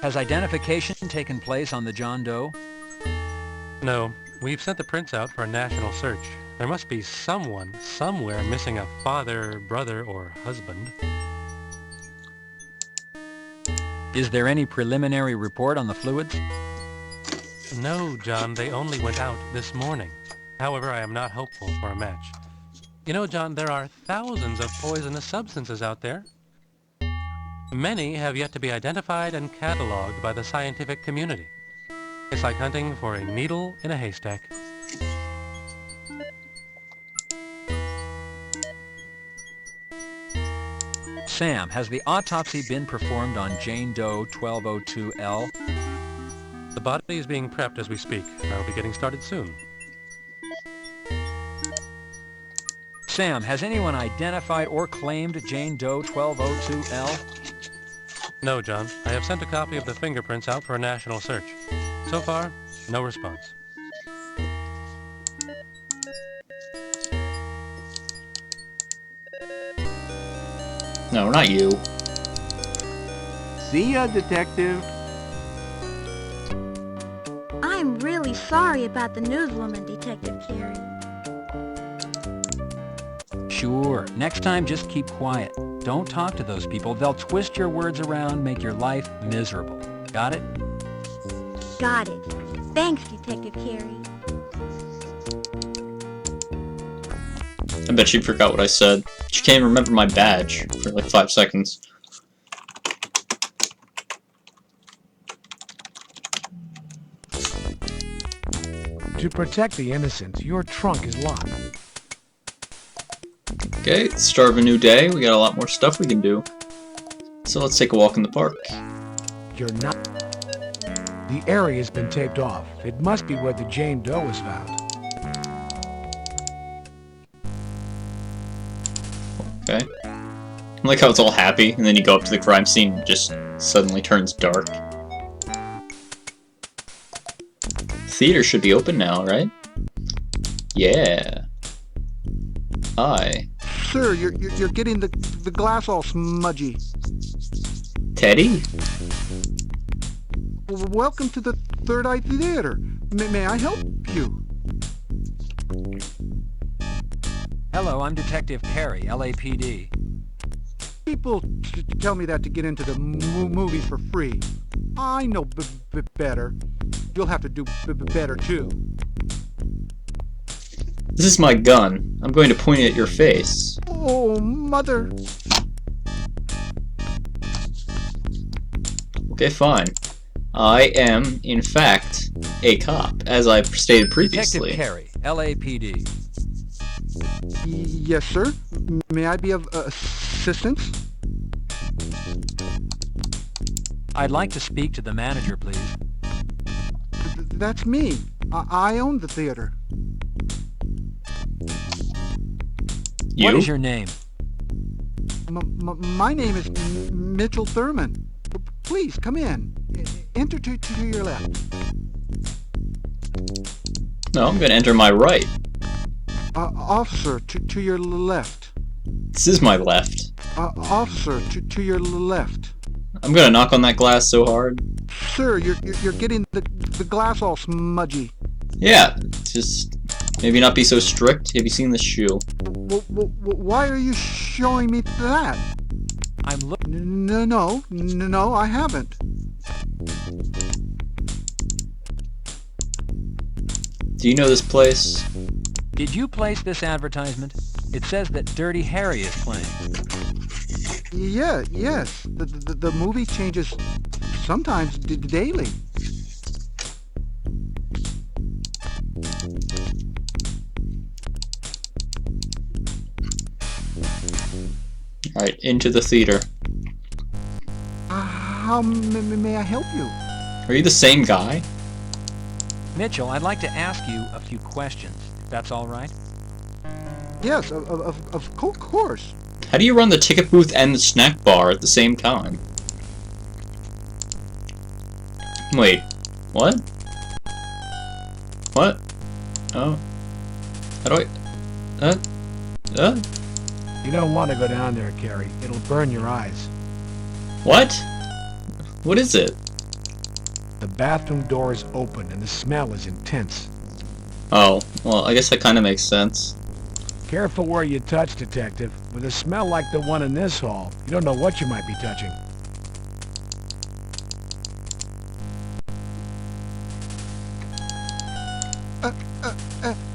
Has identification taken place on the John Doe? No, we've sent the prints out for a national search. There must be someone, somewhere, missing a father, brother, or husband. Is there any preliminary report on the fluids? No, John, they only went out this morning. However, I am not hopeful for a match. You know, John, there are thousands of poisonous substances out there. Many have yet to be identified and cataloged by the scientific community. It's like hunting for a needle in a haystack. Sam, has the autopsy been performed on Jane Doe 1202L? The body is being prepped as we speak. I'll be getting started soon. Sam, has anyone identified or claimed Jane Doe 1202L? No, John. I have sent a copy of the fingerprints out for a national search. So far, no response. No, not you. See ya, Detective. I'm really sorry about the newswoman, Detective Carey. Sure. Next time, just keep quiet. Don't talk to those people. They'll twist your words around, make your life miserable. Got it? Got it. Thanks, Detective Carey. I bet she forgot what I said. She can't even remember my badge for like 5 seconds. To protect the innocent, your trunk is locked. Okay, it's the start of a new day. We got a lot more stuff we can do. So let's take a walk in the park. You're not... The area has been taped off. It must be where the Jane Doe was found. Okay. I like how it's all happy, and then you go up to the crime scene and it just suddenly turns dark. Theater should be open now, right? Yeah. Hi. Sir, you're getting the glass all smudgy. Teddy? Welcome to the Third Eye Theater. May I help you? Hello, I'm Detective Carey, LAPD. People tell me that to get into the movies for free. I know better. You'll have to do better too. This is my gun. I'm going to point it at your face. Oh, mother. Okay, fine. I am, in fact, a cop, as I've stated previously. Detective Carey, LAPD. Yes, sir. May I be of assistance? I'd like to speak to the manager, please. That's me. I own the theater. You? What is your name? My name is Mitchell Thurman. Please, come in. Enter to your left. No, I'm going to enter my right. Officer, to your left. This is my left. Officer, to your left. I'm going to knock on that glass so hard. Sir, you're getting the glass all smudgy. Yeah, just maybe not be so strict. Have you seen this shoe? Why are you showing me that? I'm looking. No, I haven't. Do you know this place? Did you place this advertisement? It says that Dirty Harry is playing. Yes. The movie changes sometimes daily. Alright, into the theater. How may I help you? Are you the same guy? Mitchell, I'd like to ask you a few questions, if that's all right. Yes, of course. How do you run the ticket booth and the snack bar at the same time? Wait, what? What? Oh. How do I... You don't want to go down there, Carey. It'll burn your eyes. What? What is it? The bathroom door is open and the smell is intense. Oh, well, I guess that kind of makes sense. Careful where you touch, Detective. With a smell like the one in this hall, you don't know what you might be touching.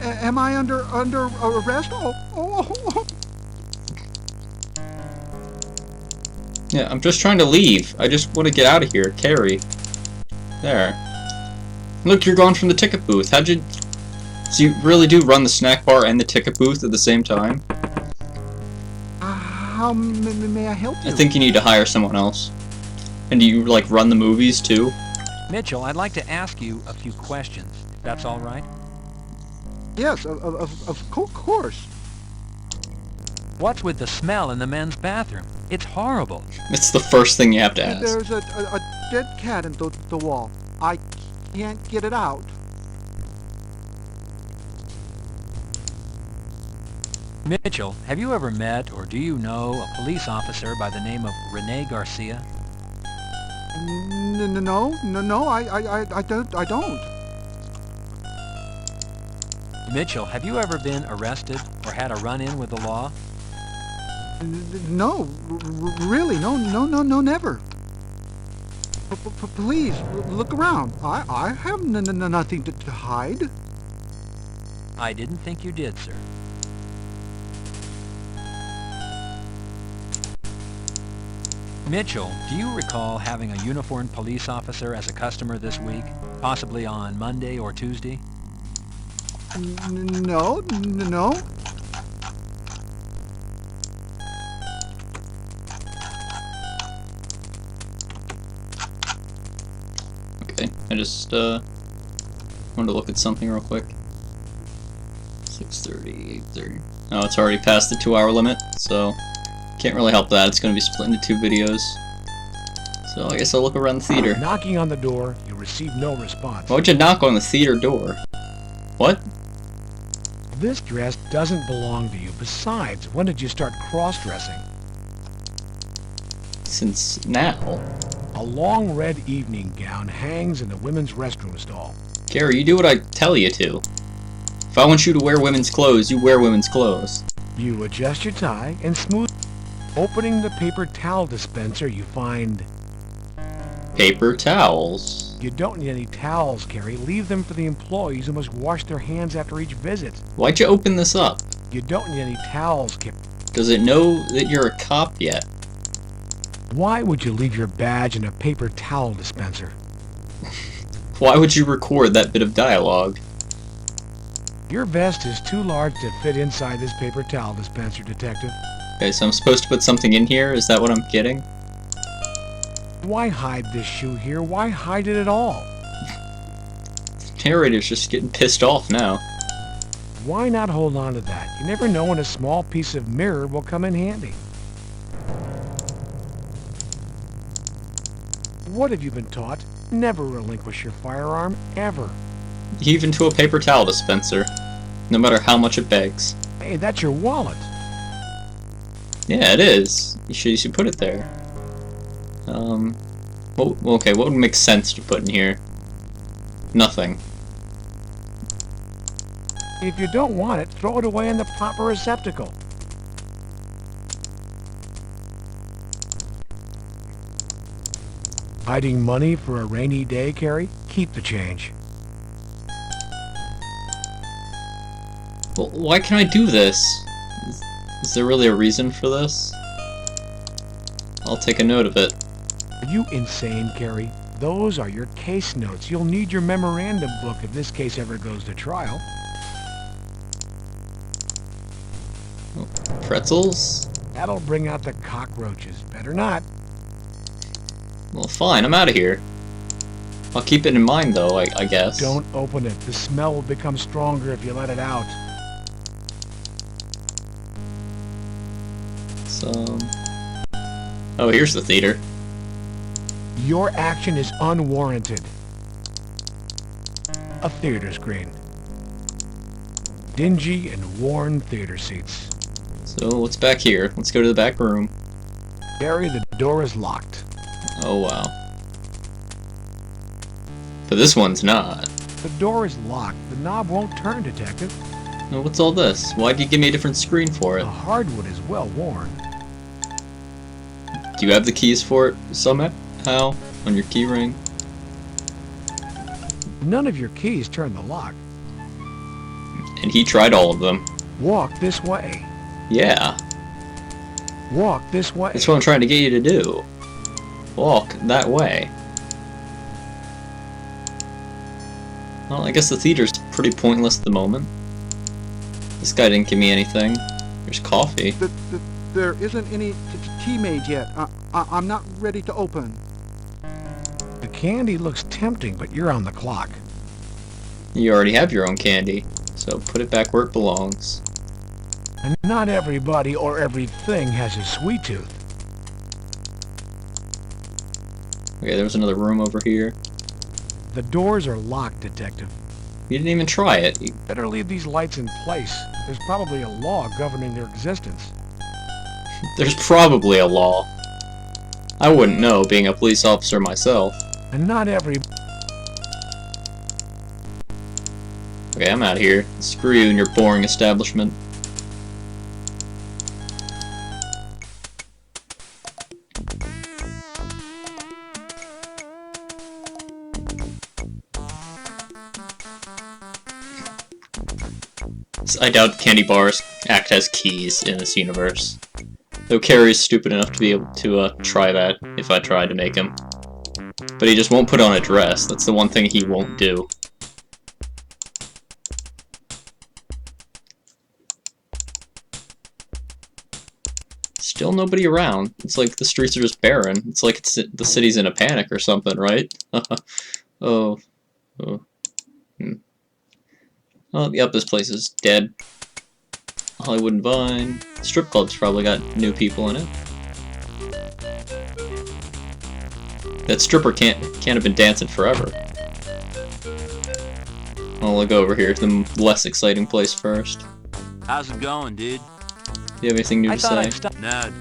Am I under arrest? Oh. Yeah, I'm just trying to leave. I just want to get out of here. Carrie. There. Look, you're gone from the ticket booth. How'd you... So you really do run the snack bar and the ticket booth at the same time? How may I help you? I think you need to hire someone else. And do you, like, run the movies, too? Mitchell, I'd like to ask you a few questions, if that's all right. Yes, of course. What's with the smell in the men's bathroom? It's horrible. It's the first thing you have to ask. There's a dead cat in the wall. I can't get it out. Mitchell, have you ever met or do you know a police officer by the name of Rene Garcia? No, I don't. Mitchell, have you ever been arrested or had a run-in with the law? No, really, no, never. Please, look around. I have nothing to hide. I didn't think you did, sir. Mitchell, do you recall having a uniformed police officer as a customer this week? Possibly on Monday or Tuesday? No. Okay, I just, wanted to look at something real quick. 6:30, 8:30. Oh, it's already past the 2-hour limit, so can't really help that. It's going to be split into 2 videos. So I guess I'll look around the theater. Knocking on the door, you receive no response. Why would you knock on the theater door? What? This dress doesn't belong to you. Besides, when did you start cross-dressing? Since now. A long red evening gown hangs in the women's restroom stall. Gary, you do what I tell you to. If I want you to wear women's clothes, you wear women's clothes. You adjust your tie and smooth. Opening the paper towel dispenser, you find... Paper towels. You don't need any towels, Carrie. Leave them for the employees who must wash their hands after each visit. Why'd you open this up? You don't need any towels, Carrie. Does it know that you're a cop yet? Why would you leave your badge in a paper towel dispenser? Why would you record that bit of dialogue? Your vest is too large to fit inside this paper towel dispenser, Detective. Okay, so I'm supposed to put something in here? Is that what I'm getting? Why hide this shoe here? Why hide it at all? The narrator's just getting pissed off now. Why not hold on to that? You never know when a small piece of mirror will come in handy. What have you been taught? Never relinquish your firearm, ever. Even to a paper towel dispenser. No matter how much it begs. Hey, that's your wallet. Yeah, it is. You should put it there. Okay, what would make sense to put in here? Nothing. If you don't want it, throw it away in the proper receptacle. Hiding money for a rainy day, Carrie? Keep the change. Well, why can I do this? Is there really a reason for this? I'll take a note of it. Are you insane, Carrie? Those are your case notes. You'll need your memorandum book if this case ever goes to trial. Pretzels? That'll bring out the cockroaches. Better not. Well, fine, I'm out of here. I'll keep it in mind, though, I guess. Don't open it. The smell will become stronger if you let it out. So... Oh, here's the theater. Your action is unwarranted. A theater screen. Dingy and worn theater seats. So, what's back here? Let's go to the back room. Gary, the door is locked. Oh, wow. But this one's not. The door is locked. The knob won't turn, Detective. Now, what's all this? Why'd you give me a different screen for The it? hardwood is well worn. Do you have the keys for it somehow? On your key ring? None of your keys turn the lock. And he tried all of them. Walk this way. Yeah. Walk this way. That's what I'm trying to get you to do. Walk that way. Well, I guess the theater's pretty pointless at the moment. This guy didn't give me anything. There's coffee. There isn't any tea made yet. I'm not ready to open. The candy looks tempting, but you're on the clock. You already have your own candy, so put it back where it belongs. And not everybody or everything has a sweet tooth. Okay, there was another room over here. The doors are locked, Detective. You didn't even try it. Better leave these lights in place. There's probably a law governing their existence. There's probably a law. I wouldn't know, being a police officer myself. And not every... Okay, I'm out of here. Screw you and your boring establishment. I doubt candy bars act as keys in this universe. Though Carrie's stupid enough to be able to try that if I tried to make him. But he just won't put on a dress. That's the one thing he won't do. Still nobody around. It's like the streets are just barren. It's like the city's in a panic or something, right? Oh. Oh, yep, this place is dead. Hollywood and Vine. Strip club's probably got new people in it. That stripper can't have been dancing forever. I'll go over here to the less exciting place first. How's it going, dude? Do you have anything new to say? No.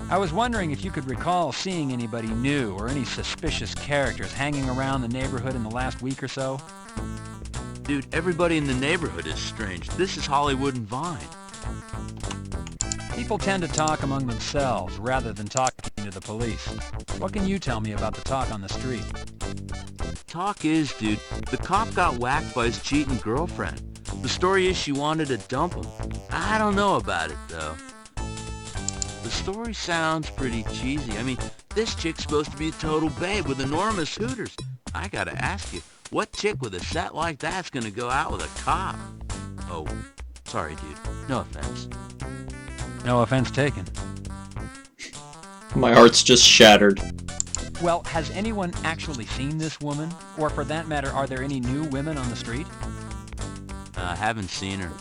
I was wondering if you could recall seeing anybody new or any suspicious characters hanging around the neighborhood in the last week or so. Dude, everybody in the neighborhood is strange. This is Hollywood and Vine. People tend to talk among themselves rather than talking to the police. What can you tell me about the talk on the street? Talk is, dude, the cop got whacked by his cheating girlfriend. The story is she wanted to dump him. I don't know about it, though. The story sounds pretty cheesy. I mean, this chick's supposed to be a total babe with enormous hooters. I gotta ask you, what chick with a set like that's gonna go out with a cop? Oh, sorry, dude. No offense. No offense taken. My heart's just shattered. Well, has anyone actually seen this woman? Or for that matter, are there any new women on the street? I haven't seen her.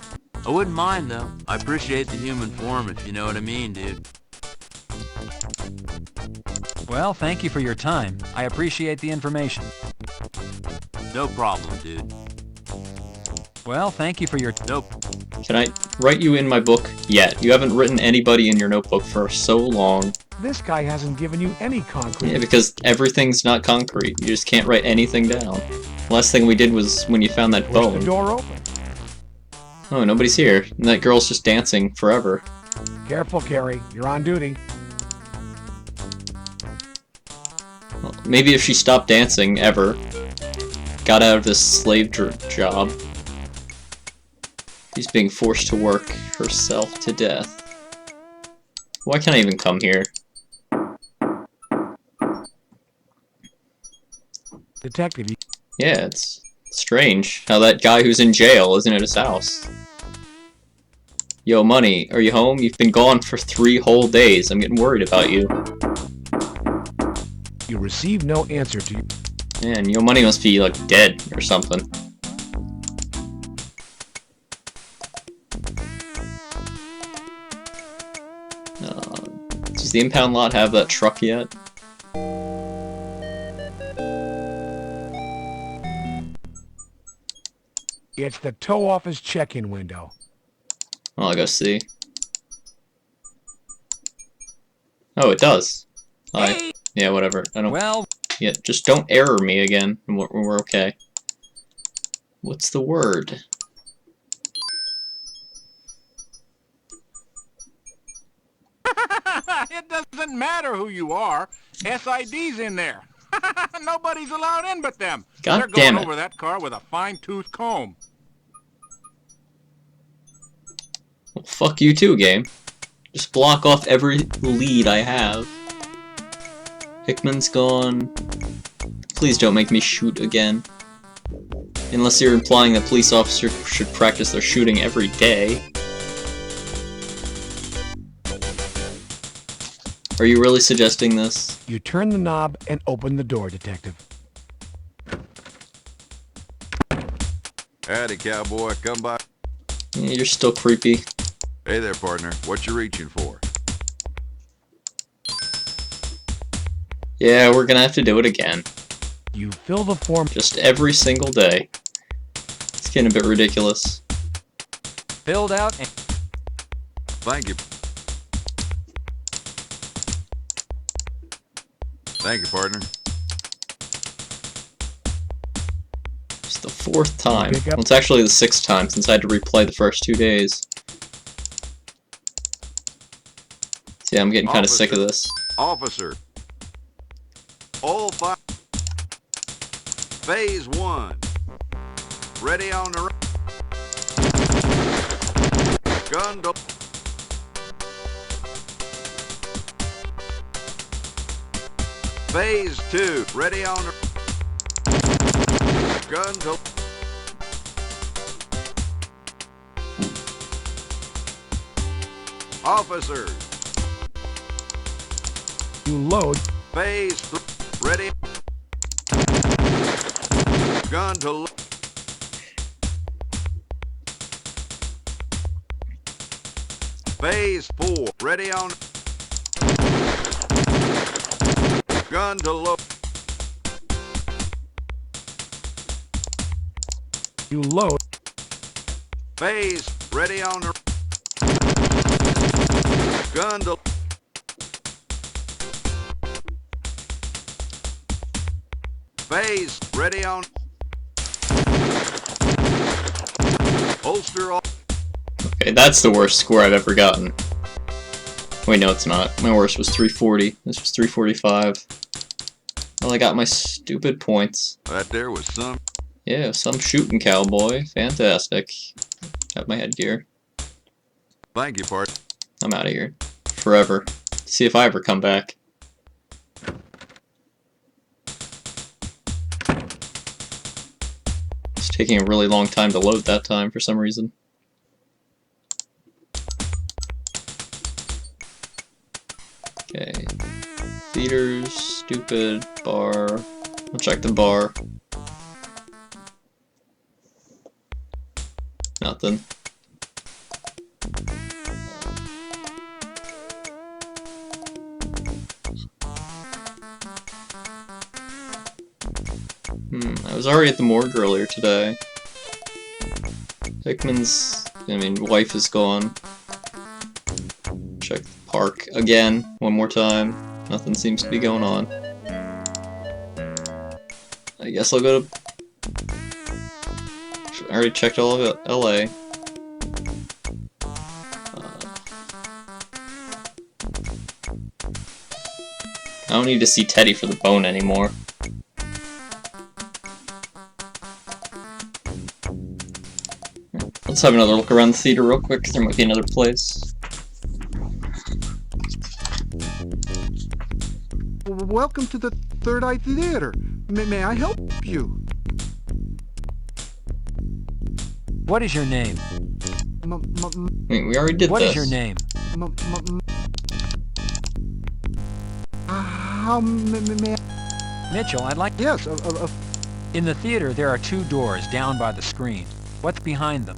I wouldn't mind, though. I appreciate the human form, if you know what I mean, dude. Well, thank you for your time. I appreciate the information. No problem, dude. Well, thank you for your... Nope. Can I write you in my book yet? You haven't written anybody in your notebook for so long. This guy hasn't given you any concrete. Yeah, because everything's not concrete. You just can't write anything down. Last thing we did was when you found that Push bone. the door open. Oh, nobody's here. And that girl's just dancing forever. Careful, Carrie. You're on duty. Well, maybe if she stopped dancing, ever, got out of this slave job, she's being forced to work herself to death. Why can't I even come here? Detective, Yeah, it's strange how that guy who's in jail isn't at his house. Yo, Money, are you home? You've been gone for 3 whole days. I'm getting worried about you. you received no answer to... Man, Yo Money must be, like, dead or something. Does the impound lot have that truck yet? It's the tow office check-in window. Well, I'll go see. Oh, it does. Hi. Yeah, whatever. I don't... Well, Yeah, just don't error me again, and we're okay. What's the word? It doesn't matter who you are. SID's in there. Nobody's allowed in but them. God They're damn going it. over that car with a fine-tooth comb. Well, fuck you too, game. Just block off every lead I have. Hickman's gone. Please don't make me shoot again. Unless you're implying that police officers should practice their shooting every day. Are you really suggesting this? You turn the knob and open the door, Detective. Howdy, cowboy. Come by. Yeah, you're still creepy. Hey there, partner. What you reaching for? Yeah, we're gonna have to do it again. You fill the form. Just every single day. It's getting a bit ridiculous. Filled out and... Thank you. Thank you, partner. It's the 4th time. Pick up. Well, it's actually the 6th time since I had to replay the first 2 days. So yeah, I'm getting kind of sick of this. Officer. All five. Phase 1. Ready on the... Gun to... Phase 2. Ready on the... Gun to... Officers. You load. Phase 3. Ready. Gun to... Phase 4. Ready on... Gun to load. You load. Phase. Ready on the... Gun to... Phase. Ready on... Holster off. Okay, that's the worst score I've ever gotten. Wait, no, it's not. My worst was 340. This was 345. Well, I got my stupid points. That there was some... Yeah, some shooting cowboy. Fantastic. Got my headgear. Thank you, part. I'm out of here. Forever. See if I ever come back. It's taking a really long time to load that time for some reason. Okay. Theaters, stupid, bar. I'll check the bar. Nothing. I was already at the morgue earlier today. Hickman's, wife is gone. Check the park again, one more time. Nothing seems to be going on. I guess I'll go to... I already checked all of LA. I don't need to see Teddy for the bone anymore. Let's have another look around the theater real quick. There might be another place. Welcome to the Third Eye Theater. May I help you? What is your name? Wait, we already did What this. is your name? How may I? Mitchell, I'd like... Yes, In the theater, there are 2 doors down by the screen. What's behind them?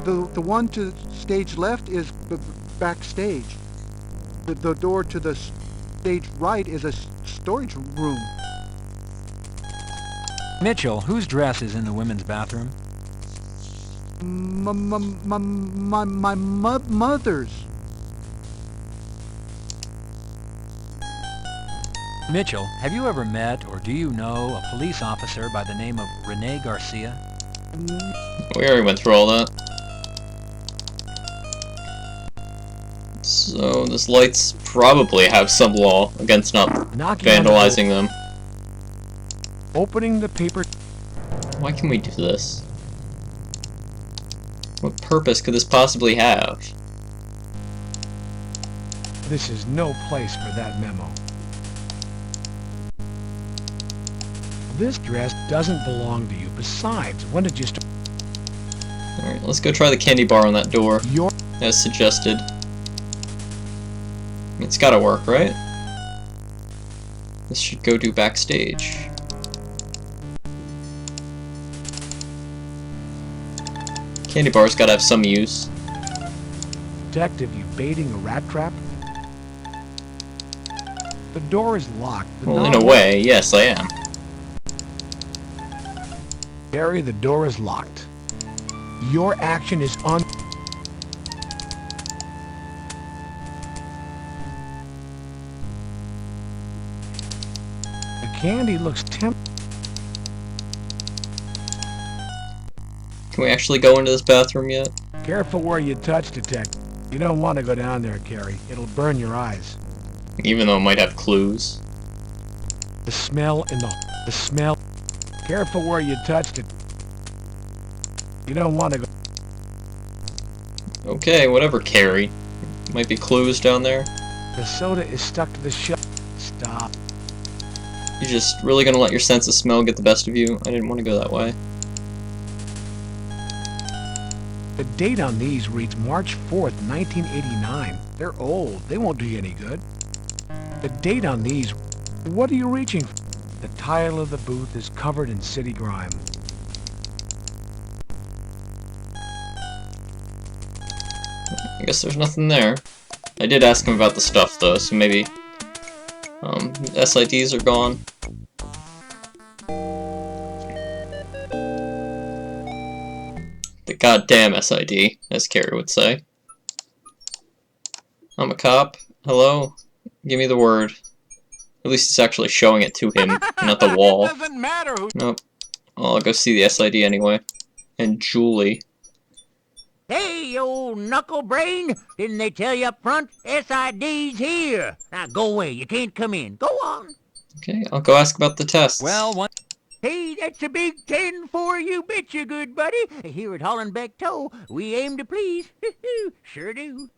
the one to stage left is backstage. The door to the stage right is a storage room. Mitchell, whose dress is in the women's bathroom? My mother's. Mitchell, have you ever met or do you know a police officer by the name of Rene Garcia? We already went through all that. So, this lights probably have some law against not Knocking on the vandalizing them. door. Opening the paper. Why can we do this? What purpose could this possibly have? This is no place for that memo. This dress doesn't belong to you. Besides, when did you start? Alright, let's go try the candy bar on that door, Your as suggested. It's gotta work, right? This should go do backstage. Candy bar's gotta have some use. detective, you baiting a rat trap? The door is locked. Well, in a way, yes, I am. Gary, the door is locked. Your action is un... The candy looks Can we actually go into this bathroom yet? Careful where you touch, detective. You don't want to go down there, Gary. It'll burn your eyes. Even though it might have clues. The smell in the smell. Careful where you touched it. You don't want to go... Okay, whatever, Carrie. Might be clues down there. The soda is stuck to the shelf. Stop. You just really gonna let your sense of smell get the best of you? I didn't want to go that way. The date on these reads March 4th, 1989. They're old. They won't do you any good. The date on these... What are you reaching for? The tile of the booth is covered in city grime. I guess there's nothing there. I did ask him about the stuff, though, so maybe... SIDs are gone. The goddamn SID, as Carrie would say. I'm a cop. Hello? Give me the word. At least it's actually showing it to him, not the wall. It doesn't matter who... Nope. Well, I'll go see the SID anyway. And Julie. Hey, you old knuckle brain! Didn't they tell you up front? SID's here! Now go away, you can't come in. Go on! Okay, I'll go ask about the tests. Well, one... Hey, that's a big 10 for you, betcha, good buddy. Here at Hollenbeck Tow, we aim to please. Sure do.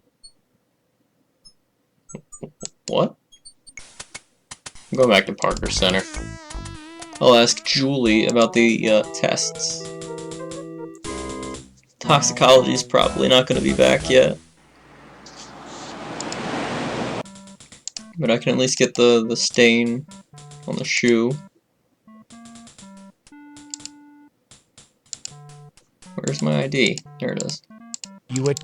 What? I'm going back to Parker Center. I'll ask Julie about the tests. Toxicology's probably not going to be back yet. But I can at least get the stain on the shoe. Where's my ID? There it is. You would...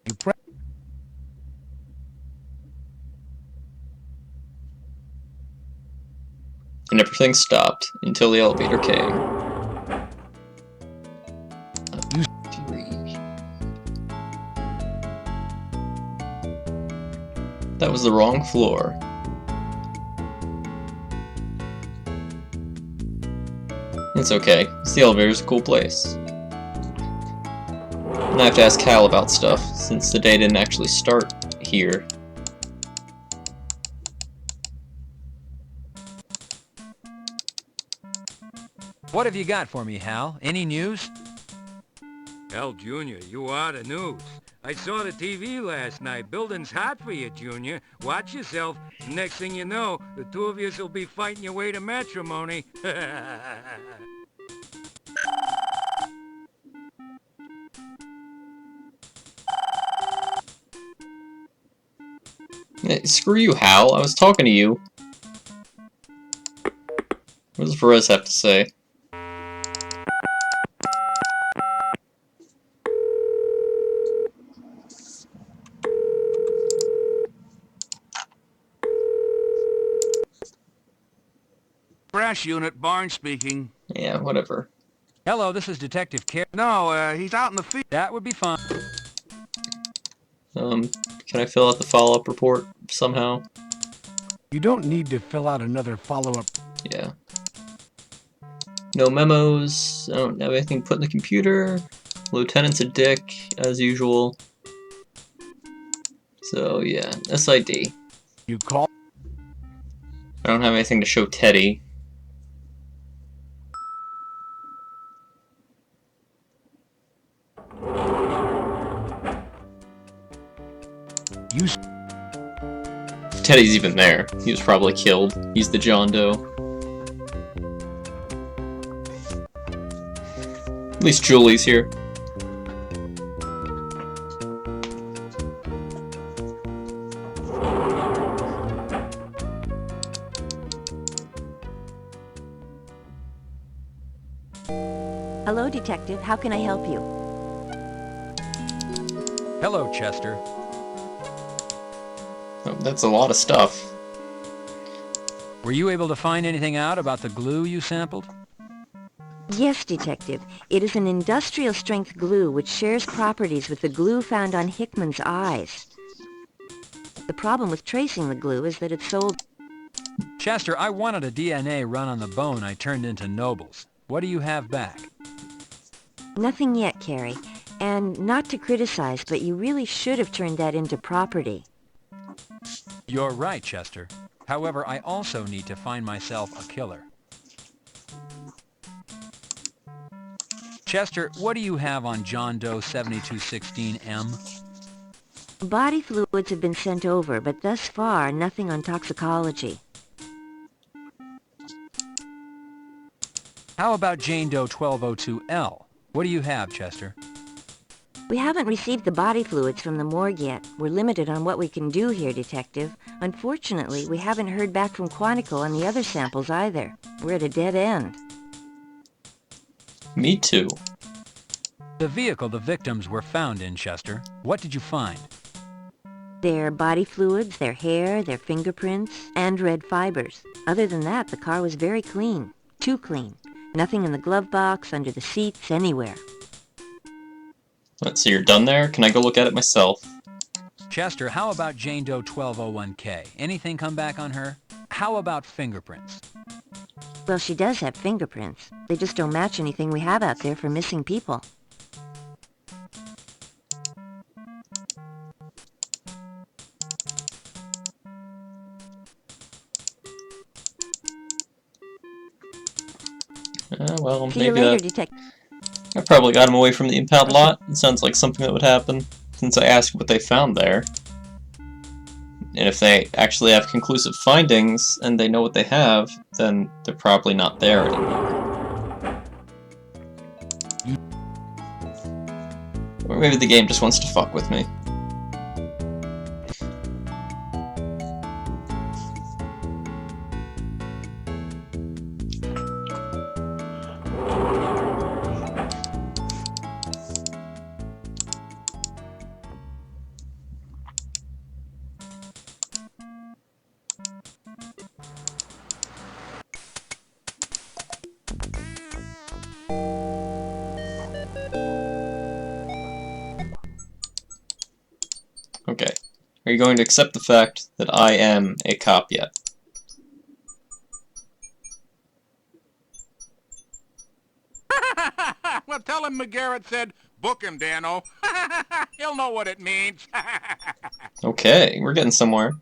You pre... And everything stopped until the elevator came. You... 3. That was the wrong floor. It's okay. The elevator's a cool place. And I have to ask Hal about stuff, since the day didn't actually start here. What have you got for me, Hal? Any news? Hell, Junior, you are the news. I saw the TV last night. Building's hot for you, Junior. Watch yourself. Next thing you know, the two of you will be fighting your way to matrimony. Hey, screw you, Hal. I was talking to you. What does Perez have to say? Crash unit, Barnes speaking. Yeah, whatever. Hello, this is Detective Care. No, he's out in the field. That would be fine. Can I fill out the follow-up report somehow? You don't need to fill out another follow-up. Yeah. No memos. I don't have anything put in the computer. Lieutenant's a dick, as usual. So, yeah. SID. You call. I don't have anything to show Teddy. You. If Teddy's even there, he was probably killed. He's the John Doe. At least Julie's here. Hello, Detective. How can I help you? Hello, Chester. Oh, that's a lot of stuff. Were you able to find anything out about the glue you sampled? Yes, Detective. It is an industrial-strength glue which shares properties with the glue found on Hickman's eyes. The problem with tracing the glue is that it's sold... Chester, I wanted a DNA run on the bone I turned into Nobles. What do you have back? Nothing yet, Carrie. And not to criticize, but you really should have turned that into property. You're right, Chester. However, I also need to find myself a killer. Chester, what do you have on John Doe 7216M? Body fluids have been sent over, but thus far, nothing on toxicology. How about Jane Doe 1202L? What do you have, Chester? We haven't received the body fluids from the morgue yet. We're limited on what we can do here, Detective. Unfortunately, we haven't heard back from Quantico on the other samples either. We're at a dead end. Me too. The vehicle the victims were found in, Chester. What did you find? Their body fluids, their hair, their fingerprints, and red fibers. Other than that, the car was very clean. Too clean. Nothing in the glove box, under the seats, anywhere. So you're done there? Can I go look at it myself? Chester, how about Jane Doe 1201K? Anything come back on her? How about fingerprints? Well, she does have fingerprints. They just don't match anything we have out there for missing people. Well, See you maybe later, that... Detective. I probably got him away from the impound lot. It sounds like something that would happen, since I asked what they found there. And if they actually have conclusive findings, and they know what they have, then they're probably not there anymore. Or maybe the game just wants to fuck with me. Okay. Are you going to accept the fact that I am a cop yet? Well, tell him McGarrett said, book him, Dano. He'll know what it means. Okay, we're getting somewhere.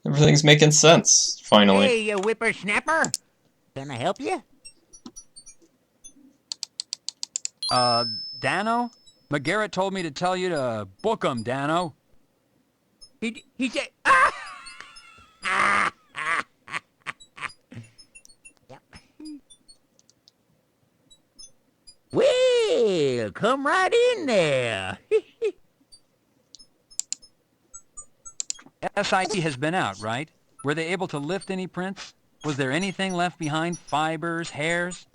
Everything's making sense, finally. Hey, you whippersnapper. Can I help you? Dano? McGarrett told me to tell you to book 'em, Dano. He said... Yep. Well, come right in there. SID has been out, right? Were they able to lift any prints? Was there anything left behind? Fibers, hairs?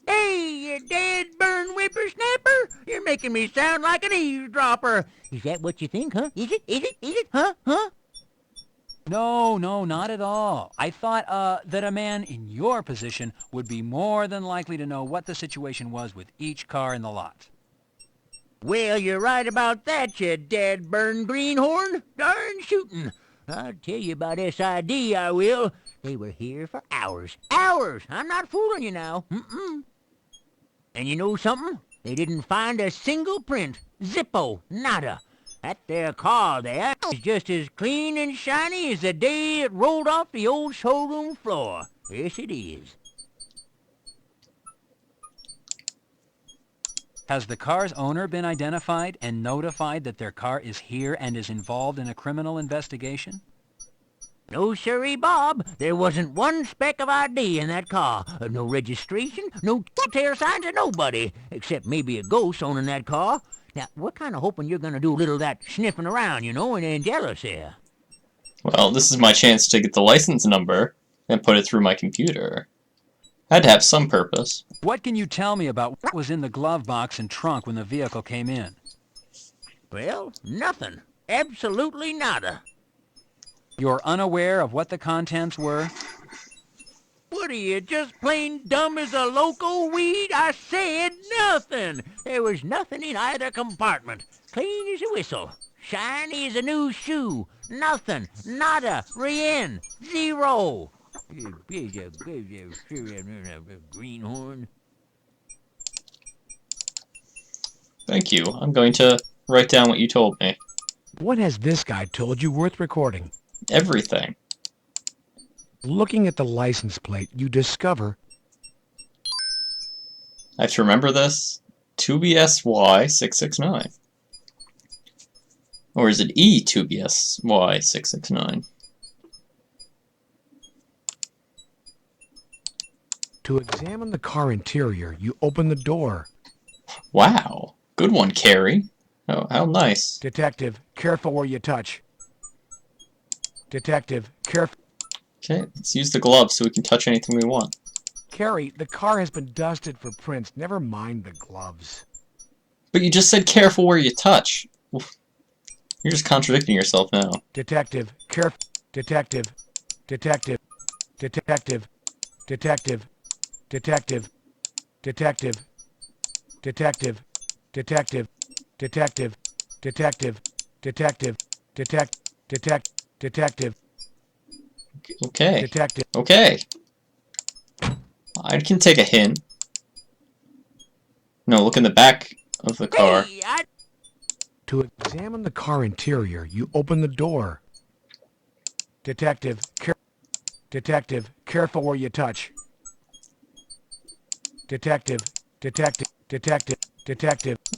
Hey, you dead burn whippersnapper! You're making me sound like an eavesdropper. Is that what you think, huh? Is it? Is it? Is it? Huh? Huh? No, not at all. I thought, that a man in your position would be more than likely to know what the situation was with each car in the lot. Well, you're right about that, you dead-burned greenhorn. Darn shootin'. I'll tell you about SID, I will. They were here for hours. Hours! I'm not fooling you now. Mm-mm. And you know something? They didn't find a single print. Zippo. Nada. That there car there is just as clean and shiny as the day it rolled off the old showroom floor. Yes, it is. Has the car's owner been identified and notified that their car is here and is involved in a criminal investigation? No siree, Bob. There wasn't one speck of ID in that car. No registration, no telltale signs of nobody, except maybe a ghost owning that car. Now, we're kind of hoping you're going to do a little of that sniffing around, you know, and then tell us here. Well, this is my chance to get the license number and put it through my computer. Had to have some purpose. What can you tell me about what was in the glove box and trunk when the vehicle came in? Well, nothing. Absolutely nada. You're unaware of what the contents were? What are you, just plain dumb as a loco weed? I said nothing. There was nothing in either compartment. Clean as a whistle. Shiny as a new shoe. Nothing. Nada. Rien. Zero. Greenhorn. Thank you. I'm going to write down what you told me. What has this guy told you worth recording? Everything. Looking at the license plate, you discover... I have to remember this. 2BSY669. Or is it E2BSY669? To examine the car interior, you open the door. Wow. Good one, Carrie. Oh, how nice. Detective, careful where you touch. Detective, careful. Okay, let's use the gloves so we can touch anything we want. Carrie, the car has been dusted for prints. Never mind the gloves. But you just said careful where you touch. Oof. You're just contradicting yourself now. Detective, careful. Detective, detective, detective, detective, detective, detective, detective, detective, detective, detective, detective, detective. Okay. Detective. Okay. I can take a hint. No, look in the back of the car. Hey, To examine the car interior, you open the door. Detective, careful where you touch. Detective, detective.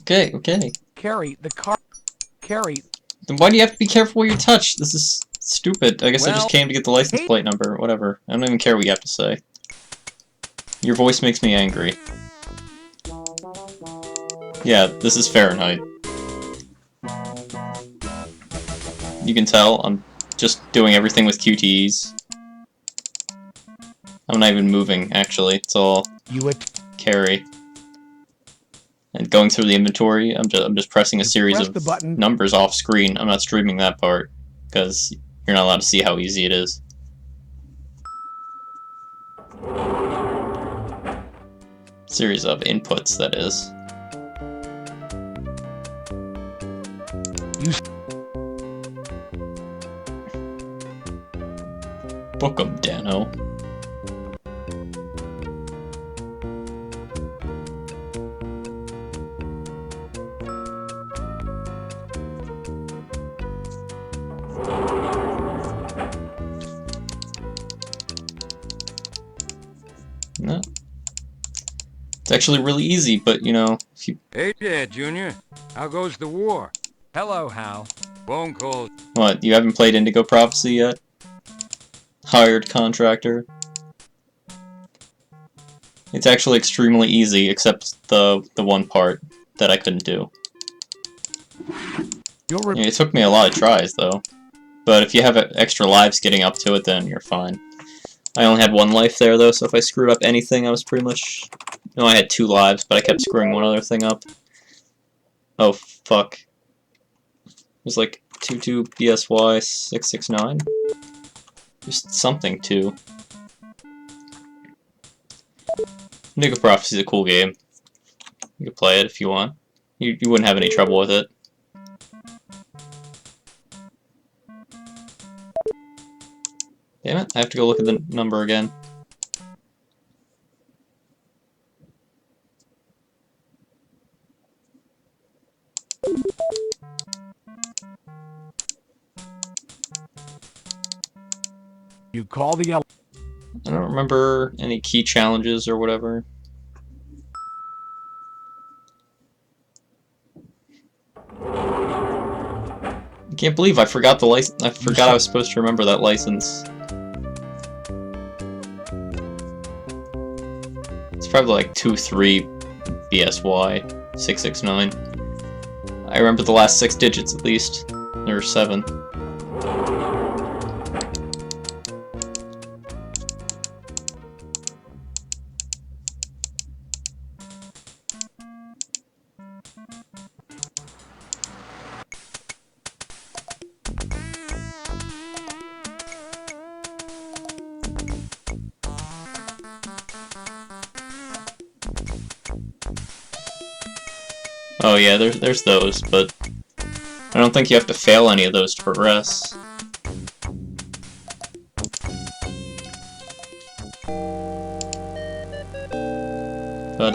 Okay. Carrie, the car... Carrie... Then why do you have to be careful where you touch? This is stupid. I guess I Well, just came to get the license plate number, whatever. I don't even care what you have to say. Your voice makes me angry. Yeah, this is Fahrenheit. You can tell I'm just doing everything with QTEs. I'm not even moving, actually. It's all carry. And going through the inventory, I'm just pressing a series of numbers off screen. I'm not streaming that part, because you're not allowed to see how easy it is. Series of inputs, that is. Book 'em, Dano. No. It's actually really easy, but you know, if you... Hey there, Junior. How goes the war? Hello, Hal. Phone calls. What, you haven't played Indigo Prophecy yet? Hired contractor? It's actually extremely easy, except the one part that I couldn't do. Yeah, it took me a lot of tries, though. But if you have extra lives getting up to it, then you're fine. I only had one life there, though, so if I screwed up anything, I was pretty much... No, I had 2 lives, but I kept screwing one other thing up. Oh, fuck. It was like 22BSY669? Just something, too. Indigo Prophecy is a cool game. You can play it if you want. You wouldn't have any trouble with it. Damn it, I have to go look at the number again. You call the I don't remember any key challenges or whatever. I can't believe I forgot the license. I forgot I was supposed to remember that license. It's probably like 23 BSY 669. I remember the last 6 digits at least. Or 7. Oh yeah, there's those, but I don't think you have to fail any of those to progress. But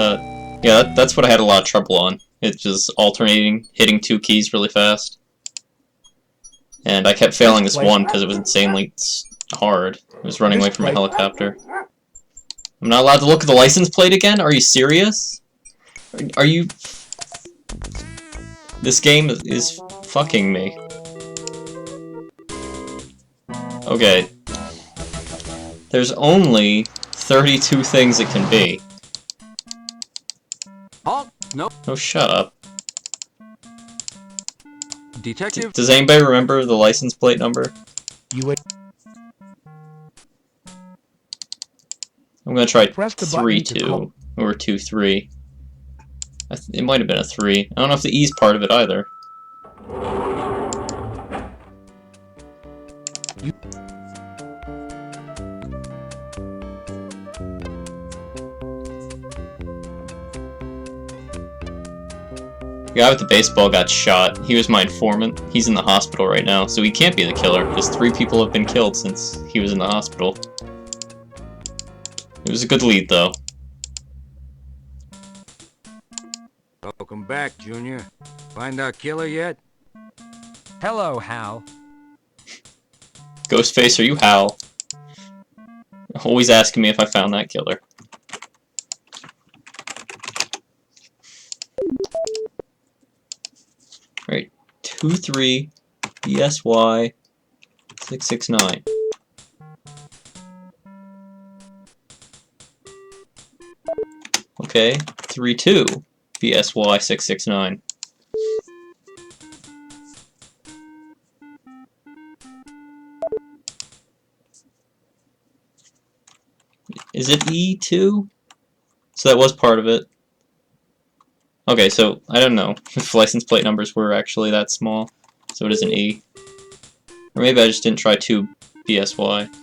yeah, that's what I had a lot of trouble on. It's just alternating, hitting 2 keys really fast. And I kept failing this one because it was insanely hard. It was running away from a helicopter. I'm not allowed to look at the license plate again? Are you serious? Are you... This game is fucking me. Okay. There's only 32 things it can be. Halt! Nope. Oh, shut up. Detective? Does anybody remember the license plate number? You would I'm gonna try press the button 3-2 or 2-3. It might have been a 3. I don't know if the E's part of it either. The guy with the baseball got shot. He was my informant. He's in the hospital right now, so he can't be the killer, because 3 people have been killed since he was in the hospital. It was a good lead, though. Welcome back, Junior. Find our killer yet? Hello, Hal. Ghostface, are you Hal? Always asking me if I found that killer. Alright, 2-3 BSY 669. Okay, 3-2 BSY 669. Is it E2? So that was part of it. Okay, so I don't know if license plate numbers were actually that small, so it is an E. Or maybe I just didn't try 2 BSY.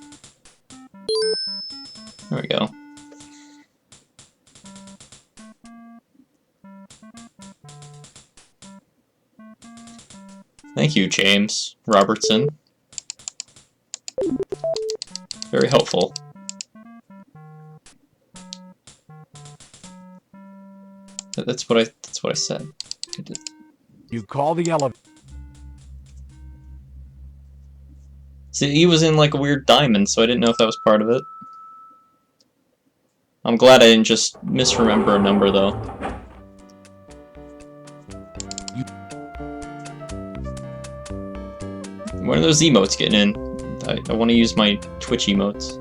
There we go. Thank you, James Robertson. Very helpful. That's what I said. You call the elevator. See, he was in like a weird diamond, so I didn't know if that was part of it. I'm glad I didn't just misremember a number, though. When are those emotes getting in? I want to use my Twitch emotes.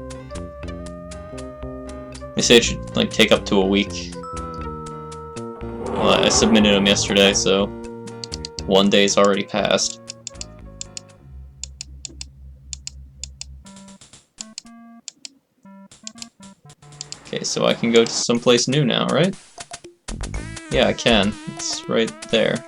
They say it should like take up to a week. Well, I submitted them yesterday, so 1 day's already passed. Okay, so I can go to someplace new now, right? Yeah, I can. It's right there.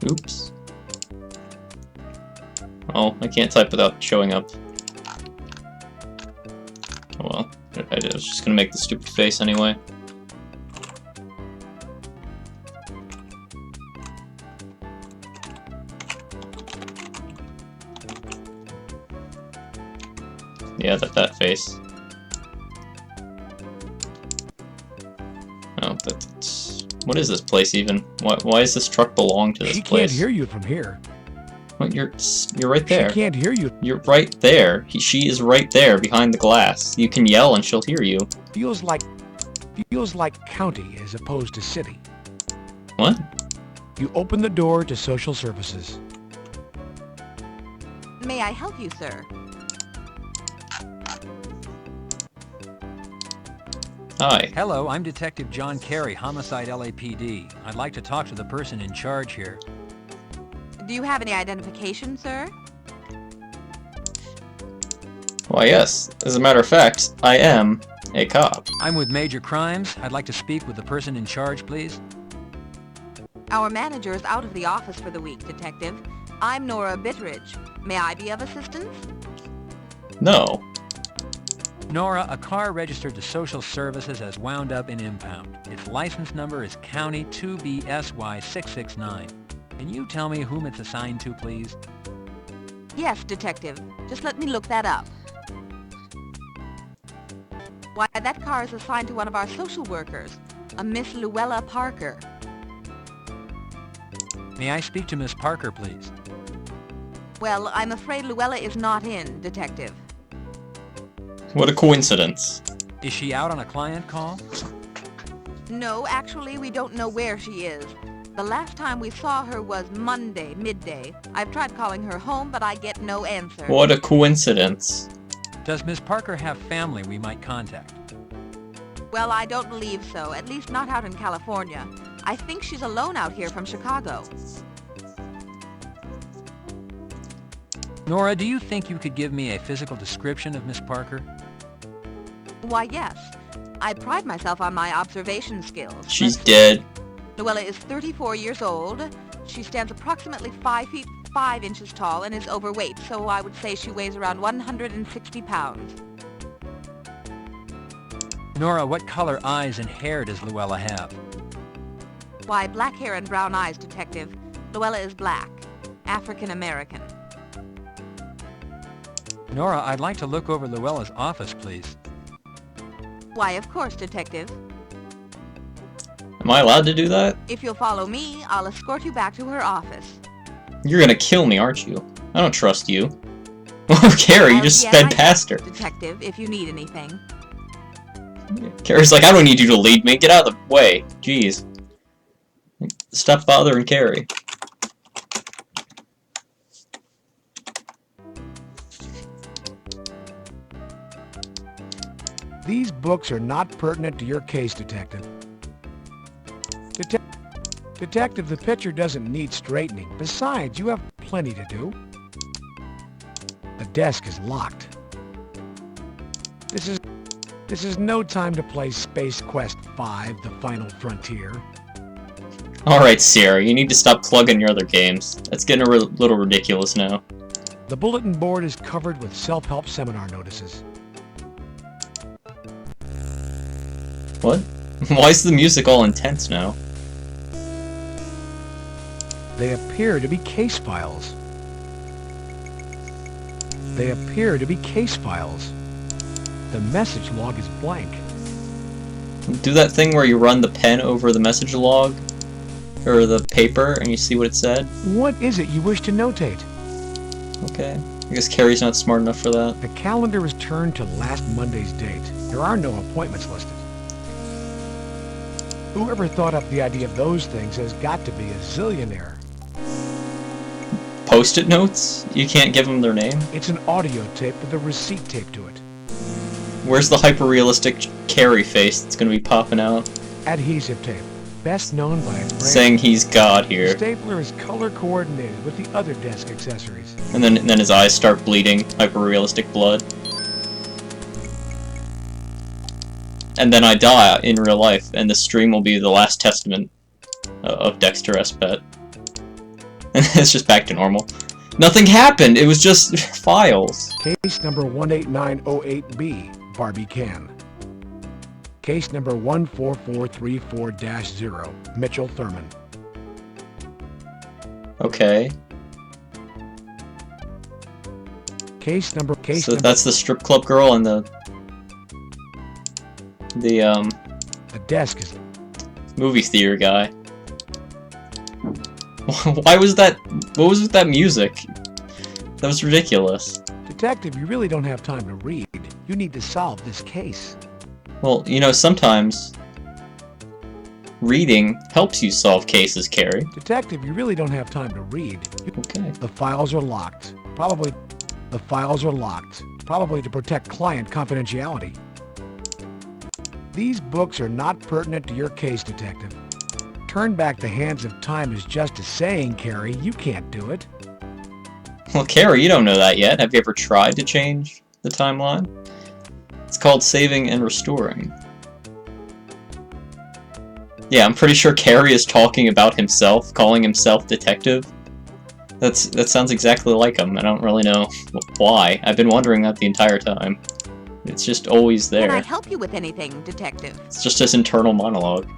Oops. Oh, I can't type without showing up. Oh well. I was just gonna make the stupid face anyway. Yeah, that face. Oh, that's... What is this place even? Why does this truck belong to this She place? can't hear you from here. What, you're right there. She can't hear you. You're right there. She is right there behind the glass. You can yell and she'll hear you. Feels like county as opposed to city. What? You open the door to social services. May I help you, sir? Hi. Hello, I'm Detective John Carey, Homicide LAPD. I'd like to talk to the person in charge here. Do you have any identification, sir? Why, yes. As a matter of fact, I am a cop. I'm with Major Crimes. I'd like to speak with the person in charge, please. Our manager is out of the office for the week, Detective. I'm Nora Bittridge. May I be of assistance? No. Nora, a car registered to Social Services has wound up in impound. Its license number is County 2BSY669. Can you tell me whom it's assigned to, please? Yes, Detective. Just let me look that up. Why, that car is assigned to one of our social workers, a Miss Luella Parker. May I speak to Miss Parker, please? Well, I'm afraid Luella is not in, Detective. What a coincidence. Is she out on a client call? No, actually, we don't know where she is. The last time we saw her was Monday, midday. I've tried calling her home, but I get no answer. What a coincidence. Does Miss Parker have family we might contact? Well, I don't believe so, at least not out in California. I think she's alone out here from Chicago. Nora, do you think you could give me a physical description of Miss Parker? Why, yes. I pride myself on my observation skills. She's dead. Luella is 34 years old. She stands approximately 5 feet 5 inches tall and is overweight, so I would say she weighs around 160 pounds. Nora, what color eyes and hair does Luella have? Why, black hair and brown eyes, Detective. Luella is black. African American. Nora, I'd like to look over Luella's office, please. Why, of course, Detective. Am I allowed to do that? If you'll follow me, I'll escort you back to her office. You're gonna kill me, aren't you? I don't trust you. Oh, Carrie, you just sped past her. Detective, if you need anything. Carrie's like, I don't need you to lead me. Get out of the way. Jeez. Stop bothering Carrie. These books are not pertinent to your case, Detective. Detective, the picture doesn't need straightening. Besides, you have plenty to do. The desk is locked. This is no time to play Space Quest 5, The Final Frontier. Alright, Sierra, you need to stop plugging your other games. That's getting a little ridiculous now. The bulletin board is covered with self-help seminar notices. What? Why is the music all intense now? They appear to be case files. They appear to be case files. The message log is blank. Do that thing where you run the pen over the message log, or the paper, and you see what it said? What is it you wish to notate? Okay. I guess Carrie's not smart enough for that. The calendar is turned to last Monday's date. There are no appointments listed. Whoever thought up the idea of those things has got to be a zillionaire. Post-it notes? You can't give them their name? It's an audio tape with a receipt taped to it. Where's the hyper-realistic Carrie face that's gonna be popping out? Adhesive tape, best known by its brand. Saying he's God here. The stapler is color coordinated with the other desk accessories. And then his eyes start bleeding, hyper-realistic blood. And then I die in real life, and the stream will be the last testament of Dexter S. Pet. And it's just back to normal. Nothing happened! It was just files. Case number 18908B, Barbie Can. Case number 14434-0, Mitchell Thurman. Okay. Case number... So that's the strip club girl and the desk is... movie theater guy. Why was that... What was with that music? That was ridiculous. Detective, you really don't have time to read. You need to solve this case. Well, you know, sometimes reading helps you solve cases, Carrie. Detective, you really don't have time to read. Okay. The files are locked. Probably to protect client confidentiality. These books are not pertinent to your case, Detective. Turn back the hands of time is just a saying, Carrie. You can't do it. Well, Carrie, you don't know that yet. Have you ever tried to change the timeline? It's called saving and restoring. Yeah, I'm pretty sure Carrie is talking about himself, calling himself detective. That sounds exactly like him. I don't really know why. I've been wondering that the entire time. It's just always there. Can I help you with anything, Detective? It's just his internal monologue.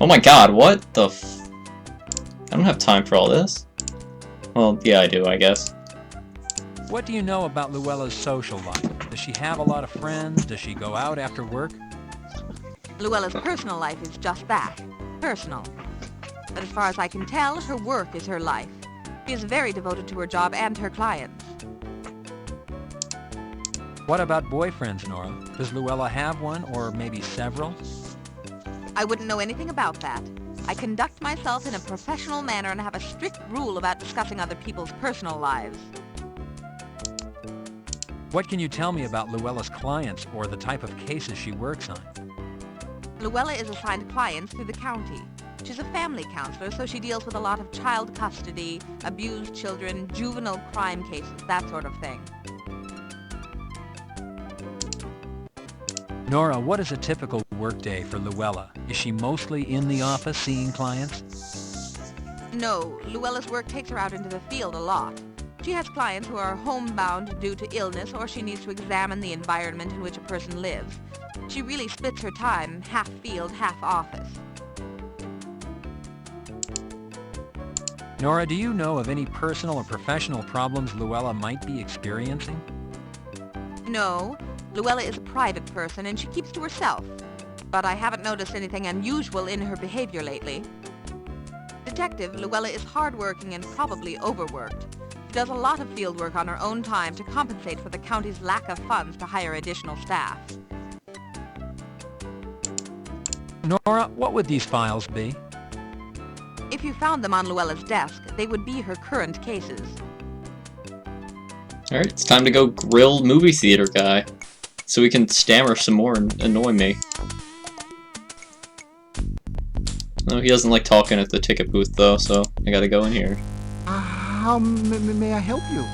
Oh my god, what the f... I don't have time for all this. Well, yeah, I do, I guess. What do you know about Luella's social life? Does she have a lot of friends? Does she go out after work? Luella's personal life is just that. Personal. But as far as I can tell, her work is her life. She is very devoted to her job and her clients. What about boyfriends, Nora? Does Luella have one, or maybe several? I wouldn't know anything about that. I conduct myself in a professional manner and have a strict rule about discussing other people's personal lives. What can you tell me about Luella's clients, or the type of cases she works on? Luella is assigned clients through the county. She's a family counselor, so she deals with a lot of child custody, abused children, juvenile crime cases, that sort of thing. Nora, what is a typical workday for Luella? Is she mostly in the office seeing clients? No, Luella's work takes her out into the field a lot. She has clients who are homebound due to illness, or she needs to examine the environment in which a person lives. She really splits her time, half field, half office. Nora, do you know of any personal or professional problems Luella might be experiencing? No, Luella is a private person and she keeps to herself. But I haven't noticed anything unusual in her behavior lately. Detective, Luella is hardworking and probably overworked. She does a lot of field work on her own time to compensate for the county's lack of funds to hire additional staff. Nora, what would these files be? If you found them on Luella's desk, they would be her current cases. Alright, it's time to go grill movie theater guy. So we can stammer some more and annoy me. No, he doesn't like talking at the ticket booth though, so I gotta go in here. How may I help you?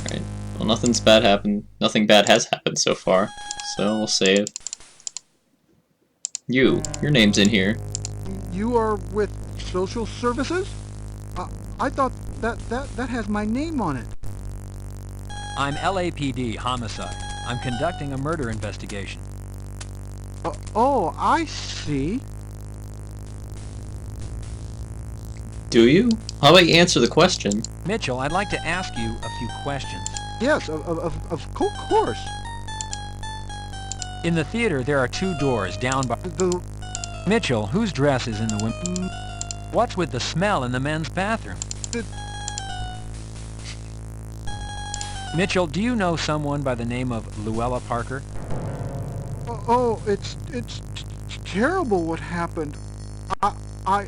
Alright, well nothing bad has happened so far, so we'll save. Your name's in here. You are with social services? I thought that has my name on it. I'm LAPD, homicide. I'm conducting a murder investigation. Oh, I see. Do you? How about you answer the question? Mitchell, I'd like to ask you a few questions. Yes, of course. In the theater, there are two doors down by... Mitchell, whose dress is in the women? What's with the smell in the men's bathroom? Mitchell, do you know someone by the name of Luella Parker? Oh, it's terrible what happened.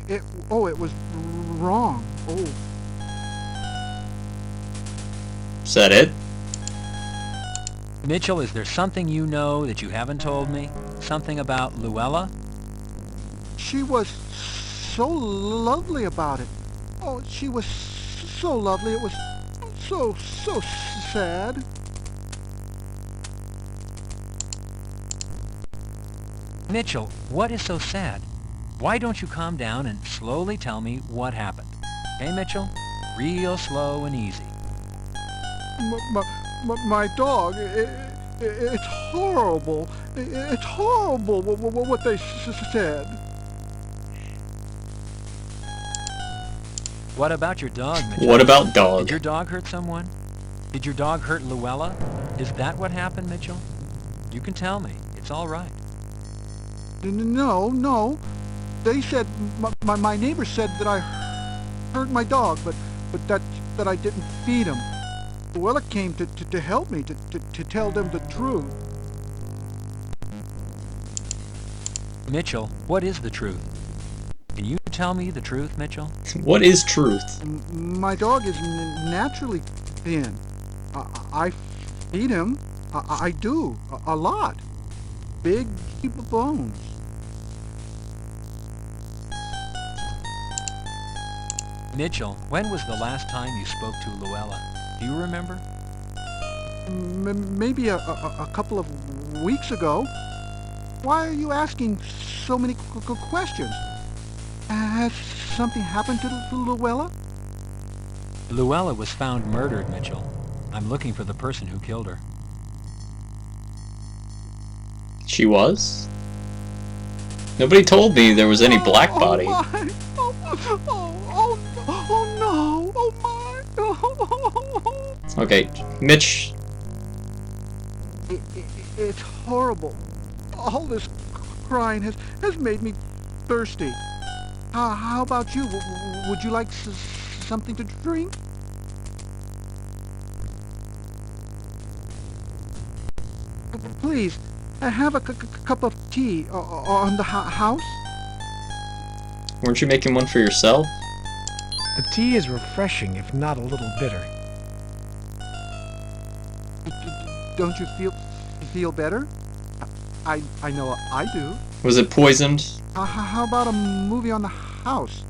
It was wrong. Oh. Is that it? Mitchell, is there something you know that you haven't told me? Something about Luella? She was so lovely about it. Oh, she was so lovely. It was so sad. Mitchell, what is so sad? Why don't you calm down and slowly tell me what happened? Okay, Mitchell? Real slow and easy. My dog, it's horrible. It's horrible what they said. What about your dog, Mitchell? What about dog? Did your dog hurt someone? Did your dog hurt Luella? Is that what happened, Mitchell? You can tell me. It's all right. No. They said, my neighbor said that I hurt my dog, but that I didn't feed him. Luella came to help me, to tell them the truth. Mitchell, what is the truth? Can you tell me the truth, Mitchell? What is truth? My dog is naturally thin. I feed him. I do. A lot. Big bones. Mitchell, when was the last time you spoke to Luella? Do you remember? Maybe a couple of weeks ago. Why are you asking so many questions? Has something happened to Luella? Luella was found murdered, Mitchell. I'm looking for the person who killed her. She was? Nobody told me there was any black body. Oh no! Oh my! Okay, Mitch. It's horrible. All this crying has made me thirsty. How about you? Would you like something to drink? Please, have a cup of tea on the house. Weren't you making one for yourself? The tea is refreshing, if not a little bitter. Don't you feel better? I know I do. Was it poisoned? How about a movie on the house?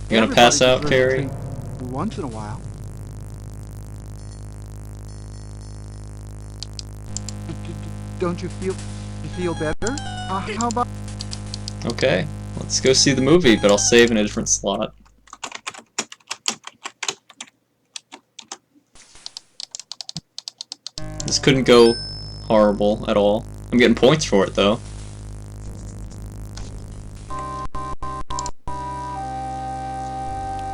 You gonna pass out, Everybody Carrie? deserves to think once in a while. Don't you feel better? How about... Okay, let's go see the movie, but I'll save in a different slot. This couldn't go horrible at all. I'm getting points for it, though.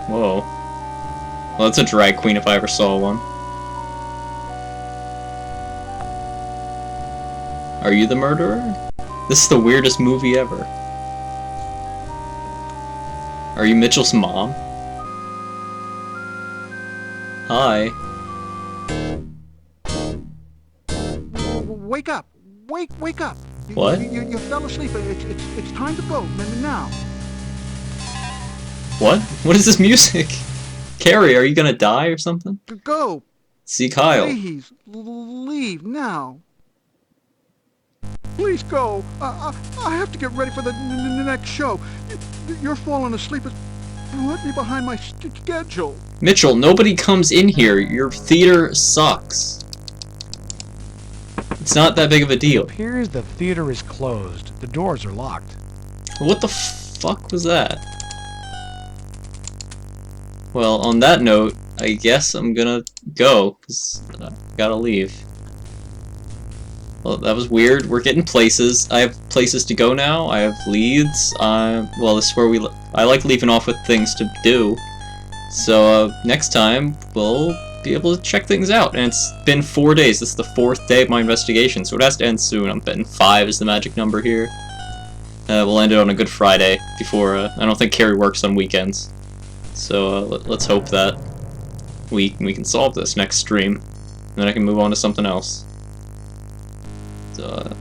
Whoa. Well, that's a drag queen if I ever saw one. Are you the murderer? This is the weirdest movie ever. Are you Mitchell's mom? Hi. Wake up! Wake up! What? You fell asleep. It's time to go now. What? What is this music? Carrie, are you gonna die or something? Go! See Kyle. Please, leave now. Please go. I have to get ready for the next show. You're falling asleep. Put me behind my schedule. Mitchell, nobody comes in here. Your theater sucks. It's not that big of a deal. It appears the theater is closed. The doors are locked. What the fuck was that? Well, on that note, I guess I'm gonna go, because I gotta leave. Well, that was weird. We're getting places. I have places to go now. I have leads. Well, this is where I like leaving off with things to do. So, next time, we'll be able to check things out. And it's been 4 days. This is the 4th day of my investigation, so it has to end soon. I'm betting 5 is the magic number here. We'll end it on a Good Friday before, I don't think Carrie works on weekends. So, let's hope that we can solve this next stream. And then I can move on to something else. So,